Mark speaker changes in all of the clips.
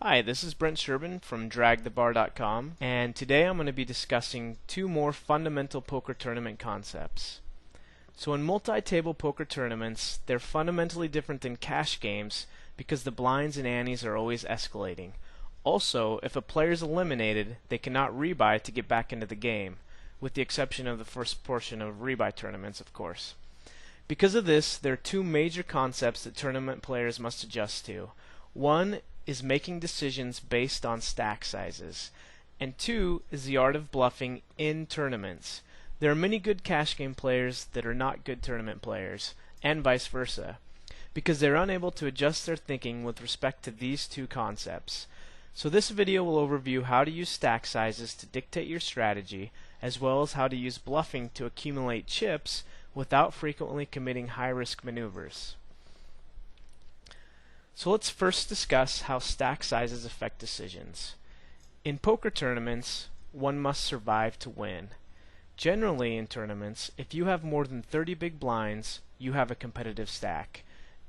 Speaker 1: Hi, this is Brent Sherbin from DragTheBar.com, and today I'm going to be discussing two more fundamental poker tournament concepts. So in multi-table poker tournaments, they're fundamentally different than cash games because the blinds and antes are always escalating. Also, if a player is eliminated, they cannot rebuy to get back into the game, with the exception of the first portion of rebuy tournaments, of course. Because of this, there are two major concepts that tournament players must adjust to. One is making decisions based on stack sizes, and two is the art of bluffing in tournaments. There are many good cash game players that are not good tournament players, and vice versa, because they're unable to adjust their thinking with respect to these two concepts. So this video will overview how to use stack sizes to dictate your strategy, as well as how to use bluffing to accumulate chips without frequently committing high-risk maneuvers. So let's first discuss how stack sizes affect decisions. In poker tournaments, one must survive to win. Generally in tournaments, if you have more than 30 big blinds, you have a competitive stack.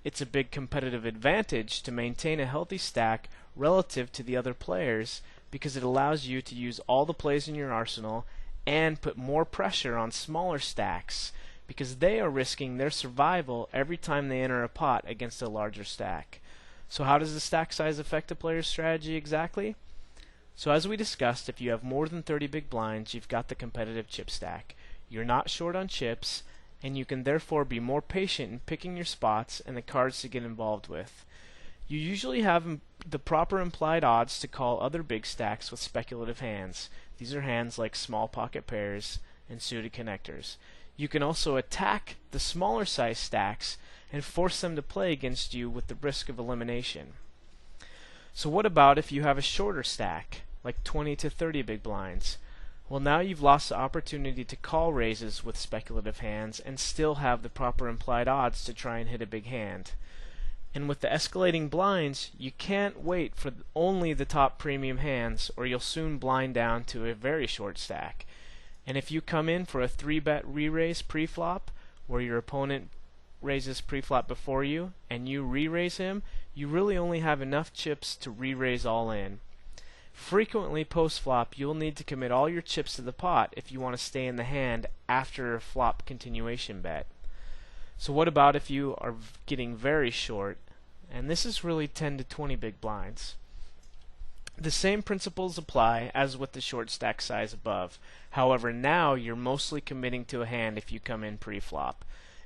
Speaker 1: It's a big competitive advantage to maintain a healthy stack relative to the other players because it allows you to use all the plays in your arsenal and put more pressure on smaller stacks because they are risking their survival every time they enter a pot against a larger stack. So how does the stack size affect a player's strategy exactly? So as we discussed, if you have more than 30 big blinds, you've got the competitive chip stack. You're not short on chips, and you can therefore be more patient in picking your spots and the cards to get involved with. You usually have the proper implied odds to call other big stacks with speculative hands. These are hands like small pocket pairs and suited connectors. You can also attack the smaller size stacks and force them to play against you with the risk of elimination. So what about if you have a shorter stack, like 20 to 30 big blinds? Well, now you've lost the opportunity to call raises with speculative hands and still have the proper implied odds to try and hit a big hand. And with the escalating blinds, you can't wait for only the top premium hands, or you'll soon blind down to a very short stack. And if you come in for a 3-bet re-raise pre-flop, where your opponent raises pre-flop before you, and you re-raise him, you really only have enough chips to re-raise all in. Frequently post-flop, you'll need to commit all your chips to the pot if you want to stay in the hand after a flop continuation bet. So what about if you are getting very short, and this is really 10 to 20 big blinds? The same principles apply as with the short stack size above. However, now you're mostly committing to a hand if you come in pre-flop.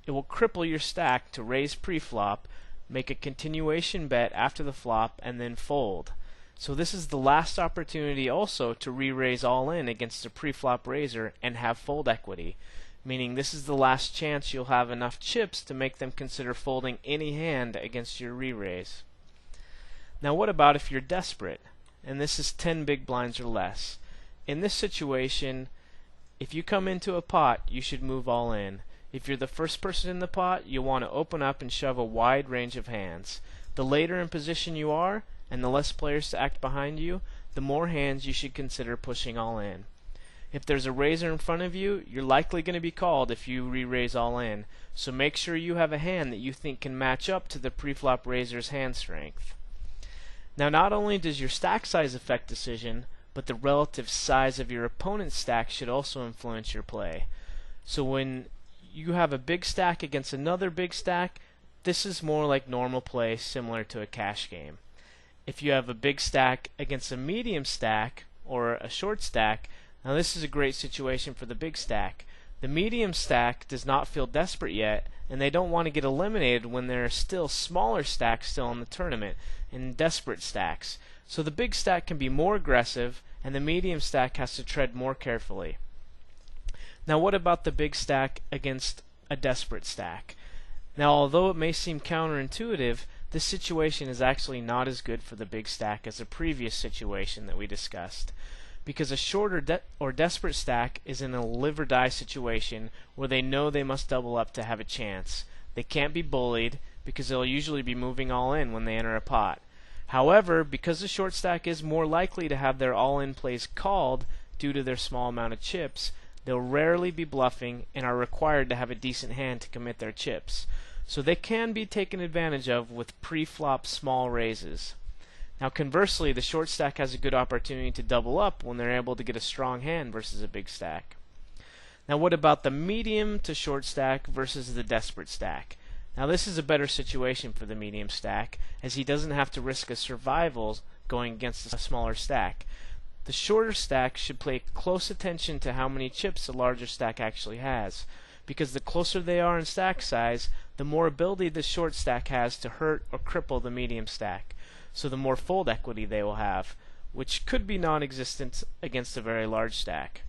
Speaker 1: It will cripple your stack to raise pre-flop, make a continuation bet after the flop, and then fold. So this is the last opportunity also to re-raise all in against a pre-flop raiser and have fold equity, meaning this is the last chance you'll have enough chips to make them consider folding any hand against your re-raise. Now what about if you're desperate, and this is 10 big blinds or less? In this situation, if you come into a pot, you should move all in. If you're the first person in the pot, you'll want to open up and shove a wide range of hands. The later in position you are, and the less players to act behind you, the more hands you should consider pushing all in. If there's a raiser in front of you, you're likely going to be called if you re-raise all in, so make sure you have a hand that you think can match up to the pre-flop raiser's hand strength. Now not only does your stack size affect decision, but the relative size of your opponent's stack should also influence your play. So when you have a big stack against another big stack, this is more like normal play, similar to a cash game. If you have a big stack against a medium stack or a short stack, now this is a great situation for the big stack. The medium stack does not feel desperate yet, and they don't want to get eliminated when there are still smaller stacks still in the tournament, and desperate stacks. So the big stack can be more aggressive, and the medium stack has to tread more carefully. Now what about the big stack against a desperate stack? Now although it may seem counterintuitive, this situation is actually not as good for the big stack as the previous situation that we discussed, because a shorter or desperate stack is in a live or die situation where they know they must double up to have a chance. They can't be bullied because they'll usually be moving all in when they enter a pot. However, because the short stack is more likely to have their all-in plays called due to their small amount of chips, they'll rarely be bluffing and are required to have a decent hand to commit their chips. So they can be taken advantage of with pre-flop small raises. Now conversely, the short stack has a good opportunity to double up when they're able to get a strong hand versus a big stack. Now what about the medium to short stack versus the desperate stack? Now this is a better situation for the medium stack, as he doesn't have to risk a survival going against a smaller stack. The shorter stack should pay close attention to how many chips the larger stack actually has, because the closer they are in stack size, the more ability the short stack has to hurt or cripple the medium stack, so the more fold equity they will have, which could be non-existent against a very large stack.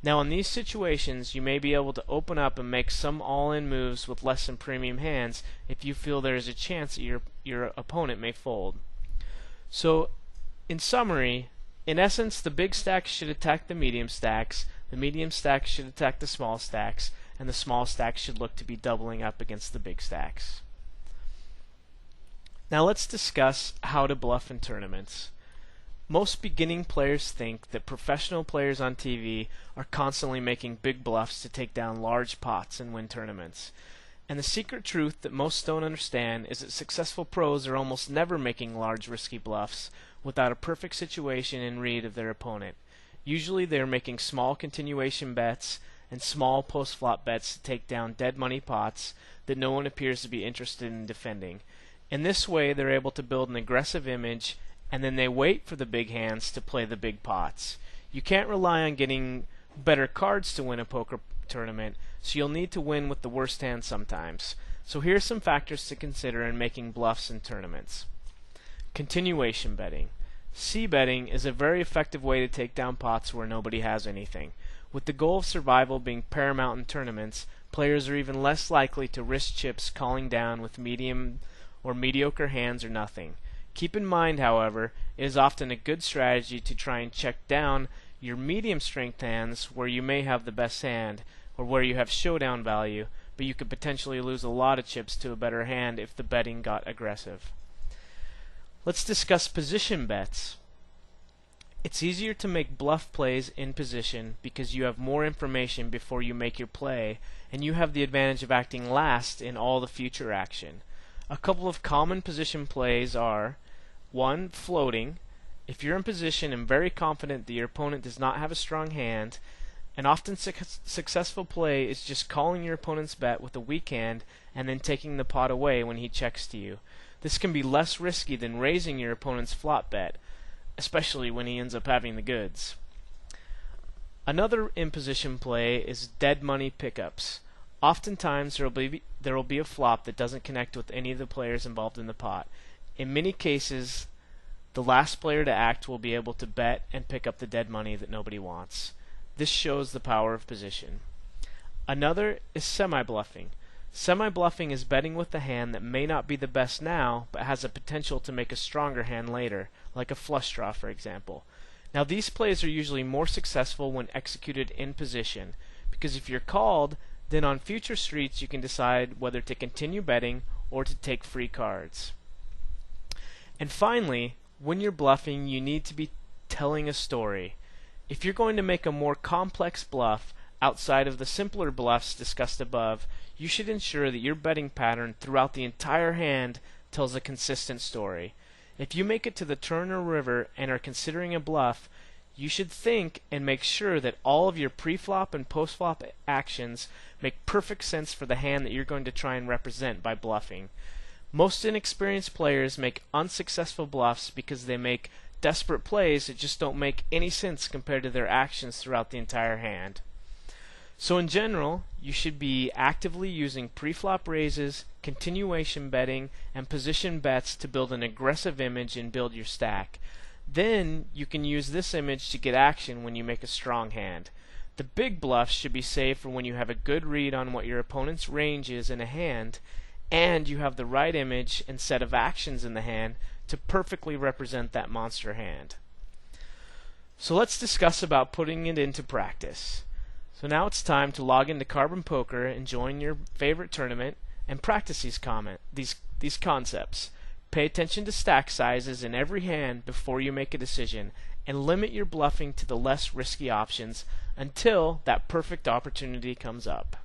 Speaker 1: Now in these situations, you may be able to open up and make some all-in moves with less than premium hands if you feel there is a chance that your opponent may fold. So, in summary, in essence, the big stacks should attack the medium stacks should attack the small stacks, and the small stacks should look to be doubling up against the big stacks. Now let's discuss how to bluff in tournaments. Most beginning players think that professional players on TV are constantly making big bluffs to take down large pots and win tournaments. And the secret truth that most don't understand is that successful pros are almost never making large risky bluffs without a perfect situation and read of their opponent. Usually they are making small continuation bets and small post-flop bets to take down dead money pots that no one appears to be interested in defending. In this way they're able to build an aggressive image, and then they wait for the big hands to play the big pots. You can't rely on getting better cards to win a poker tournament, so you'll need to win with the worst hand sometimes. So here are some factors to consider in making bluffs in tournaments. Continuation betting. C-betting is a very effective way to take down pots where nobody has anything. With the goal of survival being paramount in tournaments, players are even less likely to risk chips calling down with medium or mediocre hands or nothing. Keep in mind, however, it is often a good strategy to try and check down your medium strength hands where you may have the best hand or where you have showdown value, but you could potentially lose a lot of chips to a better hand if the betting got aggressive. Let's discuss position bets. It's easier to make bluff plays in position because you have more information before you make your play, and you have the advantage of acting last in all the future action. A couple of common position plays are 1. Floating. If you're in position and very confident that your opponent does not have a strong hand, an often successful play is just calling your opponent's bet with a weak hand and then taking the pot away when he checks to you. This can be less risky than raising your opponent's flop bet, especially when he ends up having the goods. Another in-position play is dead money pickups. Oftentimes there will be a flop that doesn't connect with any of the players involved in the pot. In many cases, the last player to act will be able to bet and pick up the dead money that nobody wants. This shows the power of position. Another is semi-bluffing. Semi-bluffing is betting with a hand that may not be the best now, but has a potential to make a stronger hand later, like a flush draw, for example. Now these plays are usually more successful when executed in position, because if you're called, then on future streets you can decide whether to continue betting or to take free cards. And finally, when you're bluffing, you need to be telling a story. If you're going to make a more complex bluff outside of the simpler bluffs discussed above, you should ensure that your betting pattern throughout the entire hand tells a consistent story. If you make it to the turn or river and are considering a bluff, you should think and make sure that all of your pre-flop and post-flop actions make perfect sense for the hand that you're going to try and represent by bluffing. Most inexperienced players make unsuccessful bluffs because they make desperate plays that just don't make any sense compared to their actions throughout the entire hand. So in general, you should be actively using pre-flop raises, continuation betting, and position bets to build an aggressive image and build your stack. Then you can use this image to get action when you make a strong hand. The big bluffs should be saved for when you have a good read on what your opponent's range is in a hand, and you have the right image and set of actions in the hand to perfectly represent that monster hand. So let's discuss about putting it into practice. So now it's time to log into Carbon Poker and join your favorite tournament and practice these concepts. Pay attention to stack sizes in every hand before you make a decision, and limit your bluffing to the less risky options until that perfect opportunity comes up.